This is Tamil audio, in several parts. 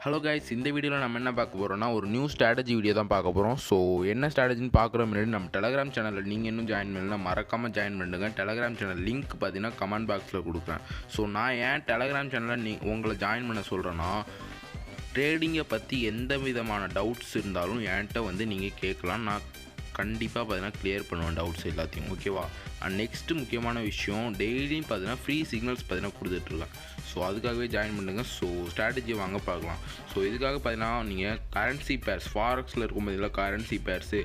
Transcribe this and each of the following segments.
ஹலோ கைஸ், இந்த வீடியோவில் நம்ம என்ன பார்க்க போகிறோம்னா ஒரு நியூ ஸ்ட்ராட்டஜி வீடியோ தான் பார்க்க போகிறோம். ஸோ என்ன ஸ்ட்ராட்டஜின்னு பார்க்குற முன்னாடி நம்ம டெலகிராம் சேனலில் நீங்கள் இன்னும் ஜாயின் பண்ணலாம், மறக்காமல் ஜாயின் பண்ணுங்க. டெலகிராம் சேனல் லிங்க் பார்த்தீங்கன்னா கமெண்ட் பாக்ஸில் கொடுக்குறேன். ஸோ நான் ஏன் டெலகிராம் சேனலில் உங்களை ஜாயின் பண்ண சொல்கிறேன்னா, ட்ரேடிங்கை பற்றி எந்த விதமான டவுட்ஸ் இருந்தாலும் என்கிட்ட வந்து நீங்கள் கேட்கலாம். நான் கண்டிப்பாக பார்த்தீங்கன்னா கிளியர் பண்ணுவேன் டவுட்ஸ் எல்லாத்தையும், ஓகேவா? அண்ட் நெக்ஸ்ட்டு முக்கியமான விஷயம், டெய்லியும் பார்த்தீங்கன்னா ஃப்ரீ சிக்னல்ஸ் பார்த்தீங்கன்னா கொடுத்துட்ருக்கேன். ஸோ அதுக்காகவே ஜாயின் பண்ணுங்கள். ஸோ ஸ்ட்ராட்டஜியை வாங்க பார்க்கலாம். ஸோ இதுக்காக பார்த்தீங்கன்னா நீங்கள் கரன்சி பேர்ஸ், ஃபாரெக்ஸில் இருக்கும் பார்த்தீங்கன்னா கரன்சி பேர்ஸு,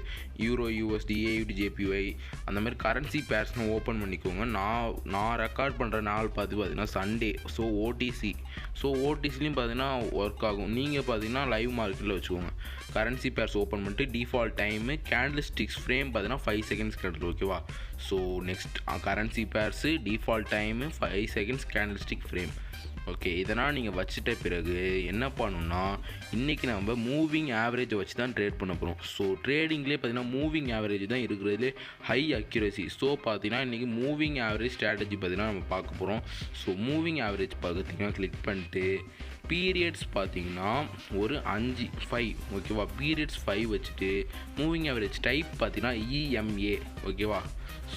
யூரோ, யூஎஸ்டி, ஏயுடி, ஜேபிஒய், அந்த மாதிரி கரன்சி பேர்ஸ்னு ஓப்பன் பண்ணிக்கோங்க. நான் ரெக்கார்ட் பண்ணுற நாள் பார்த்தீங்கன்னா சண்டே. ஸோ ஓடிசி, ஓடிசிலையும் பார்த்தீங்கன்னா ஒர்க் ஆகும். நீங்கள் பார்த்தீங்கன்னா லைவ் மார்க்கெட்டில் வச்சுக்கோங்க. கரன்சி பேர்ஸ் ஓப்பன் பண்ணிட்டு default time candle sticks frame பார்த்தீங்கன்னா 5 செகண்ட்ஸ் கிடைக்கும், ஓகேவா? So next currency பேர்ஸு, default time, 5 seconds candle stick frame. Okay, இதனால் நீங்கள் வச்சுட்ட பிறகு என்ன பண்ணணும்னா, இன்றைக்கி நம்ம மூவிங் ஆவரேஜை வச்சு தான் ட்ரேட் பண்ண போகிறோம். ஸோ ட்ரேடிங்லேயே பார்த்தீங்கன்னா மூவிங் ஆவரேஜ் தான் இருக்கிறதுலே ஹை அக்யூரசி. ஸோ பார்த்தீங்கன்னா இன்றைக்கி மூவிங் ஆவரேஜ் ஸ்ட்ராட்டஜி பார்த்தீங்கன்னா நம்ம பார்க்க போகிறோம். ஸோ மூவிங் ஆவரேஜ் பார்த்தீங்கன்னா கிளிக் பண்ணிட்டு பீரியட்ஸ் பார்த்தீங்கன்னா ஒரு 5 ஓகேவா? பீரியட்ஸ் 5 வச்சுட்டு மூவிங் ஆவரேஜ் டைப் பார்த்தீங்கன்னா இஎம்ஏ, ஓகேவா?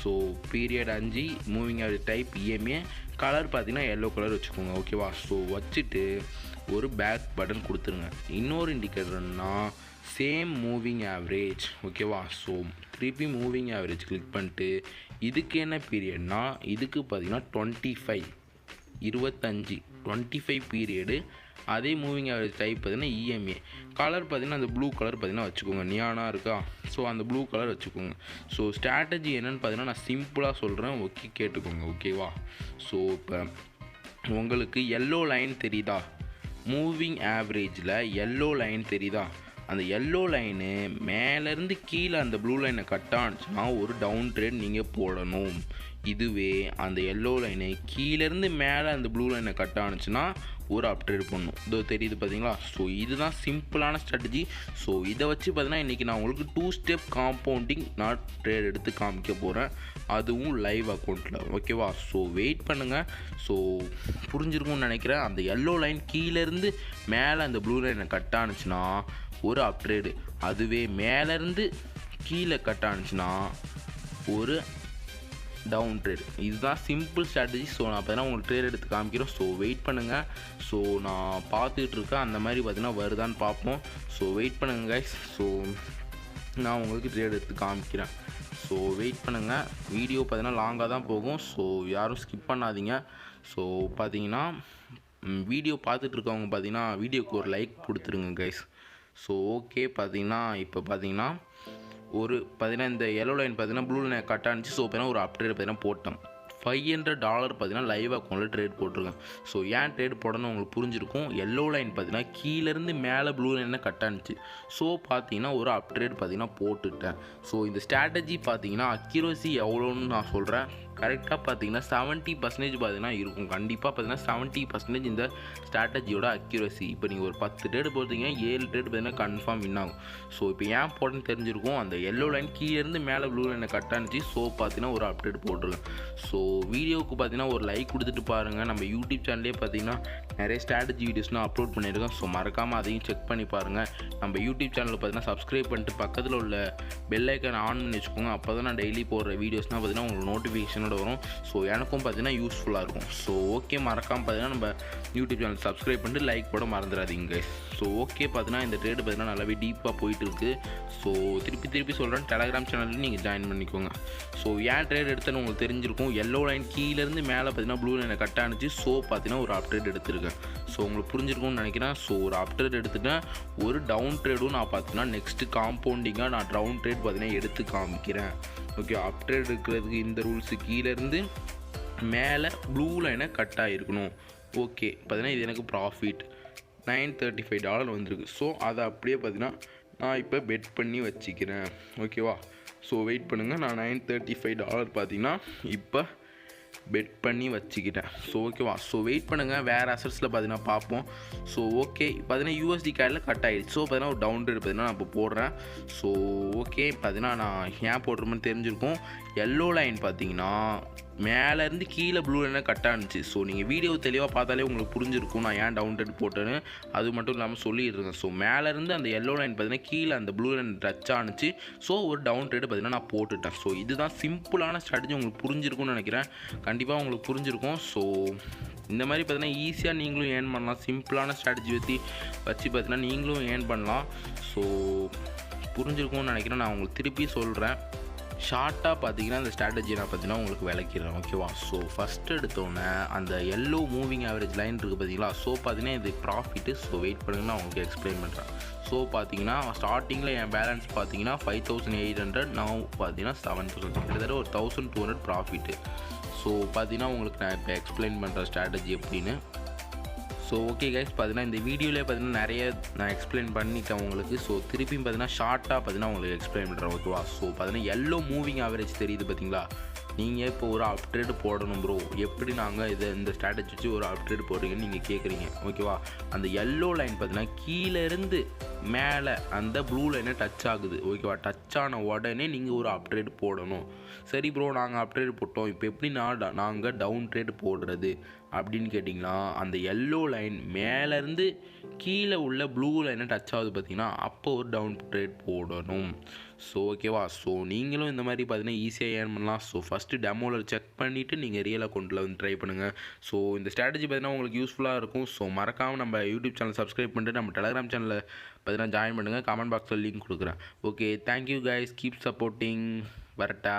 So period 5, moving average type EMA, colour பார்த்தீங்கன்னா எல்லோ கலர் வச்சுக்கோங்க, ஓகேவா? ஸோ வச்சுட்டு ஒரு பேக் பட்டன் கொடுத்துருங்க. இன்னொரு இண்டிகேட்டர்னா சேம் மூவிங் ஆவரேஜ், ஓகேவா? ஸோ திருப்பி மூவிங் ஆவரேஜ் கிளிக் பண்ணிட்டு இதுக்கு என்ன பீரியட்னா, இதுக்கு பார்த்தீங்கன்னா 25 பீரியடு. அதே மூவிங் ஆவரேஜ் டைப் பார்த்தீங்கன்னா இஎம்ஏ, கலர் பார்த்தீங்கன்னா அந்த ப்ளூ கலர் பார்த்தீங்கன்னா வச்சுக்கோங்க, நியானாக இருக்கா? ஸோ அந்த ப்ளூ கலர் வச்சுக்கோங்க. ஸோ ஸ்ட்ராட்டஜி என்னென்னு பார்த்தீங்கன்னா நான் சிம்பிளாக சொல்கிறேன், ஓகே கேட்டுக்கோங்க, ஓகேவா? ஸோ இப்போ உங்களுக்கு எல்லோ லைன் தெரியுதா? மூவிங் ஆவரேஜில் எல்லோ லைன் தெரியுதா? அந்த எல்லோ லைனு மேலேருந்து கீழே அந்த ப்ளூ லைனை கட் ஆனிச்சுன்னா ஒரு டவுன் ட்ரேட் நீங்கள் போடணும். இதுவே அந்த எல்லோ லைனை கீழேருந்து மேலே அந்த ப்ளூ லைனை கட் ஆனிச்சுன்னா ஒரு அப் ட்ரேட் பண்ணணும். இதோ தெரியுது பார்த்தீங்களா? ஸோ இதுதான் சிம்பிளான ஸ்ட்ராட்டஜி. ஸோ இதை வச்சு பார்த்தீங்கன்னா இன்றைக்கி நான் உங்களுக்கு 2 ஸ்டெப் காம்பவுண்டிங் நான் ட்ரேட் எடுத்து காமிக்க போகிறேன், அதுவும் லைவ் அக்கௌண்ட்டில், ஓகேவா? ஸோ வெயிட் பண்ணுங்கள். ஸோ புரிஞ்சிருக்கும்னு நினைக்கிறேன். அந்த எல்லோ லைன் கீழேருந்து மேலே அந்த ப்ளூ லைனை கட் ஆனிச்சுன்னா ஒரு அப் ட்ரேடு, அதுவே மேலேருந்து கீழே கட் ஆனிச்சுன்னா ஒரு டவுன் ட்ரேட். இதுதான் சிம்பிள் ஸ்ட்ராட்டஜி. ஸோ நான் பார்த்தீங்கன்னா உங்களுக்கு ட்ரேட் எடுத்து காமிக்கிறோம். ஸோ வெயிட் பண்ணுங்கள். ஸோ நான் பார்த்துக்கிட்டு இருக்கேன், அந்த மாதிரி பார்த்தீங்கன்னா வருதான்னு பார்ப்போம். ஸோ வெயிட் பண்ணுங்கள் கைஸ். ஸோ நான் உங்களுக்கு ட்ரேட் எடுத்து காமிக்கிறேன். ஸோ வெயிட் பண்ணுங்கள். வீடியோ பார்த்தீங்கன்னா லாங்காக தான் போகும். ஸோ யாரும் ஸ்கிப் பண்ணாதீங்க. ஸோ பார்த்தீங்கன்னா வீடியோ பார்த்துட்டு இருக்கவங்க பார்த்தீங்கன்னா வீடியோக்கு ஒரு லைக் கொடுத்துருங்க கைஸ். ஸோ ஓகே, பார்த்தீங்கன்னா இப்போ பார்த்தீங்கன்னா இந்த எல்லோ லைன் பார்த்தீங்கன்னா ப்ளூ லைன் கட் ஆனிச்சு. ஸோ பார்த்தீங்கன்னா ஒரு அப் ட்ரேட் பார்த்தீங்கன்னா போட்டோம். $500 பார்த்தீங்கன்னா லைவ் அக்கௌண்ட்டில் ட்ரேட் போட்டிருக்கேன். ஸோ ஏன் ட்ரேட் போடணும்னு உங்களுக்கு புரிஞ்சிருக்கும். எல்லோ லைன் பார்த்தீங்கன்னா கீழேருந்து மேலே ப்ளூ லைனை கட் ஆனிச்சு. ஸோ பார்த்தீங்கன்னா ஒரு அப் ட்ரேட் பார்த்தீங்கன்னா போட்டுட்டேன். ஸோ இந்த ஸ்ட்ராட்டஜி பார்த்தீங்கன்னா அக்யூரசி எவ்வளோன்னு நான் சொல்கிறேன். கரெக்டாக பார்த்தீங்கன்னா 70% பார்த்தீங்கன்னா இருக்கும். கண்டிப்பாக பார்த்தீங்கன்னா 70% இந்த ஸ்ட்ராட்டஜியோட அக்யூரசி. இப்போ நீங்கள் ஒரு 10 ட்ரேடு போட்டிங்கன்னா 7 ட்ரேட் பார்த்தீங்கன்னா கன்ஃபார்ம் வின் ஆகும். ஸோ இப்போ ஏன் போட்டேன்னு தெரிஞ்சிருக்கும். அந்த எல்லோ லைன் கீழேருந்து மேலே ப்ளூ லைனை கட் ஆனிச்சு. ஸோ பார்த்தீங்கன்னா ஒரு அப்டேட் போட்டிருக்கேன். ஸோ வீடியோவுக்கு பார்த்தீங்கன்னா ஒரு லைக் கொடுத்துட்டு பாருங்கள். நம்ம யூடியூப் சேனல்லே பார்த்தீங்கன்னா நிறைய ஸ்ட்ராட்டஜி வீடியோஸ்லாம் அப்லோட் பண்ணியிருக்கேன். ஸோ மறக்காமல் அதையும் செக் பண்ணி பாருங்கள். நம்ம யூடியூப் சேனலில் பார்த்தீங்கன்னா சப்ஸ்கிரைப் பண்ணிட்டு பக்கத்தில் உள்ள பெல் ஐக்கான் ஆன் பண்ணி வச்சுக்கோங்க. அப்போ தான் நான் டெய்லி போடுற வீடியோஸ்னால் பார்த்தீங்கன்னா உங்களுக்கு நோட்டிஃபிகேஷனோட வரும். ஸோ எனக்கும் பார்த்தீங்கன்னா யூஸ்ஃபுல்லாக இருக்கும். ஸோ ஓகே, மறக்காமல் பார்த்தீங்கன்னா நம்ம யூடியூப் சேனல் சப்ஸ்கிரைப் பண்ணிட்டு லைக் போட மறந்துடாதீங்க. ஸோ ஓகே, பார்த்தீங்கன்னா இந்த ட்ரேடு பார்த்தீங்கன்னா நல்லாவே டீப்பாக போயிட்டு இருக்குது. ஸோ திருப்பி சொல்கிறேன், டெலகிராம் சேனலில் நீங்கள் ஜாயின் பண்ணிக்கோங்க. ஸோ ஏன் ட்ரேட் எடுத்தேன்னு உங்களுக்கு தெரிஞ்சிருக்கும். எல்லோ லைன் கீழேருந்து மேலே பார்த்தீங்கன்னா ப்ளூ லைனை கட் ஆனிச்சு. ஸோ பார்த்தீங்கன்னா ஒரு அப் ட்ரேட் எடுத்துருக்கேன். ஸோ உங்களுக்கு புரிஞ்சிருக்கும்னு நினைக்கிறேன். ஸோ ஒரு அப் ட்ரேட் எடுத்துட்டேன். ஒரு டவுன் ட்ரேடும் நான் பார்த்தீங்கன்னா நெக்ஸ்ட்டு காம்பவுண்டிங்காக நான் டவுன் ட்ரேட் பார்த்தீங்கன்னா எடுத்து காமிக்கிறேன். ஓகே, அப் ட்ரேட் இருக்கிறதுக்கு இந்த ரூல்ஸு கீழேருந்து மேலே ப்ளூ லைனை கட் ஆகிருக்கணும். ஓகே, பார்த்தீங்கன்னா இது எனக்கு ப்ராஃபிட் $935 வந்திருக்கு. ஸோ அதை அப்படியே பார்த்தீங்கன்னா நான் இப்போ பெட் பண்ணி வச்சுக்கிறேன், ஓகேவா? ஸோ வெயிட் பண்ணுங்கள். நான் $935 பார்த்தீங்கன்னா இப்போ பெட் பண்ணி வச்சுக்கிட்டேன். ஸோ ஓகேவா? ஸோ வெயிட் பண்ணுங்கள். வேறு அசட்ஸில் பார்த்தீங்கன்னா பார்ப்போம். ஸோ ஓகே, பார்த்தீங்கன்னா யூஎஸ்டி கார்டில் கட் ஆகிடுச்சு. ஸோ பார்த்தீங்கன்னா ஒரு டவுன் ரேட் பார்த்தீங்கன்னா நான் இப்போ போடுறேன். ஸோ ஓகே, பார்த்தீங்கன்னா நான் ஏன் போடுறோம்னு தெரிஞ்சிருக்கும். எல்லோ லைன் பார்த்தீங்கன்னா மேலேருந்து கீழே ப்ளூ லைனை கட் ஆனிச்சு. ஸோ நீங்கள் வீடியோ தெளிவாக பார்த்தாலே உங்களுக்கு புரிஞ்சிருக்கும் நான் ஏன் டவுன் ட்ரேட் போட்டேன்னு. அது மட்டும் இல்லாமல் சொல்லிடுறேன். ஸோ மேலேருந்து அந்த எல்லோ லைன் பார்த்தீங்கன்னா கீழே அந்த ப்ளூ லைன் டச் ஆனிச்சு. ஸோ ஒரு டவுன் ட்ரேட் பார்த்தீங்கன்னா நான் போட்டுட்டேன். ஸோ இதுதான் சிம்பிளான ஸ்ட்ராட்டஜி. உங்களுக்கு புரிஞ்சிருக்கும்னு நினைக்கிறேன். கண்டிப்பாக உங்களுக்கு புரிஞ்சிருக்கும். ஸோ இந்த மாதிரி பார்த்தீங்கன்னா ஈஸியாக நீங்களும் ஏர்ன் பண்ணலாம். சிம்பிளான ஸ்ட்ராட்டஜி வச்சு பார்த்தீங்கன்னா நீங்களும் ஏர்ன் பண்ணலாம். ஸோ புரிஞ்சிருக்கும்னு நினைக்கிறேன். நான் உங்களுக்கு திருப்பி சொல்கிறேன். ஷார்ட்டாக பார்த்தீங்கன்னா அந்த ஸ்ட்ராட்டஜி நான் பார்த்தீங்கன்னா உங்களுக்கு விளக்கிறேன். ஓகேவா? ஸோ ஃபஸ்ட்டு எடுத்தோன்னே அந்த எல்லோ மூவிங் ஆவரேஜ் லைன் இருக்குது பார்த்தீங்களா? ஸோ பார்த்தீங்கன்னா இது ப்ராஃபிட்டு. ஸோ வெயிட் பண்ணுங்க, நான் உங்களுக்கு எக்ஸ்பிளைன் பண்ணுறேன். ஸோ பார்த்தீங்கன்னா ஸ்டார்டிங்கில் என் பேலன்ஸ் பார்த்தீங்கன்னா 5800, நான் பார்த்தீங்கன்னா 7000, கிட்டத்தட்ட ஒரு 1200 ப்ராஃபிட்டு. ஸோ பார்த்தீங்கன்னா உங்களுக்கு நான் இப்போ எக்ஸ்பிளைன் பண்ணுற ஸ்ட்ராட்டஜி எப்படின்னு. ஸோ ஓகே கைஸ், பார்த்தீங்கன்னா இந்த வீடியோவிலே பார்த்தீங்கன்னா நிறைய நான் எக்ஸ்பிளைன் பண்ணிட்டேன் உங்களுக்கு. ஸோ திருப்பியும் பார்த்தீங்கன்னா ஷார்ட்டாக பார்த்தீங்கன்னா உங்களுக்கு எக்ஸ்பிளைன் பண்ணுறேன். ஓகேவா? ஸோ பார்த்தீங்கன்னா எல்லோ மூவிங் ஆவரேஜ் தெரியுது பார்த்தீங்களா? நீங்கள் இப்போ ஒரு அப்ட்ரேடு போடணும் ப்ரோ, எப்படி நாங்கள் இந்த ஸ்ட்ராட்டஜி வச்சு ஒரு அப்ட்ரேடு போடுறீங்கன்னு நீங்கள் கேட்குறீங்க. ஓகேவா? அந்த எல்லோ லைன் பார்த்தீங்கன்னா கீழேருந்து மேலே அந்த ப்ளூ லைனை டச் ஆகுது. ஓகேவா? டச் ஆன உடனே நீங்கள் ஒரு அப்ட்ரேடு போடணும். சரி ப்ரோ, நாங்கள் அப்ட்ரேடு போட்டோம், இப்போ எப்படி நாங்கள் டவுன் ட்ரேடு போடுறது அப்படின்னு கேட்டிங்கன்னா, அந்த எல்லோ லைன் மேலேருந்து கீழே உள்ள ப்ளூ லைனை டச் ஆகுது பார்த்தீங்கன்னா, அப்போ ஒரு டவுன் ட்ரேட் போடணும். ஸோ ஓகேவா? ஸோ நீங்களும் இந்த மாதிரி பார்த்தீங்கன்னா ஈஸியாக ஏர்ன் பண்ணலாம். ஸோ ஃபஸ்ட்டு டெமோவில் செக் பண்ணிவிட்டு நீங்கள் ரியல் அக்கௌண்ட்டில் வந்து ட்ரை பண்ணுங்கள். ஸோ இந்த ஸ்ட்ராட்டஜி பார்த்தீங்கன்னா உங்களுக்கு யூஸ்ஃபுல்லாக இருக்கும். ஸோ மறக்காமல் நம்ம யூடியூப் சேனல் சப்ஸ்கிரைப் பண்ணிட்டு நம்ம டெலகிராம் சேனலில் பார்த்தீங்கன்னா ஜாயின் பண்ணுங்கள். கமெண்ட் பாக்ஸில் லிங்க் கொடுக்குறேன். Okay, thank you guys, keep supporting. வரட்டா?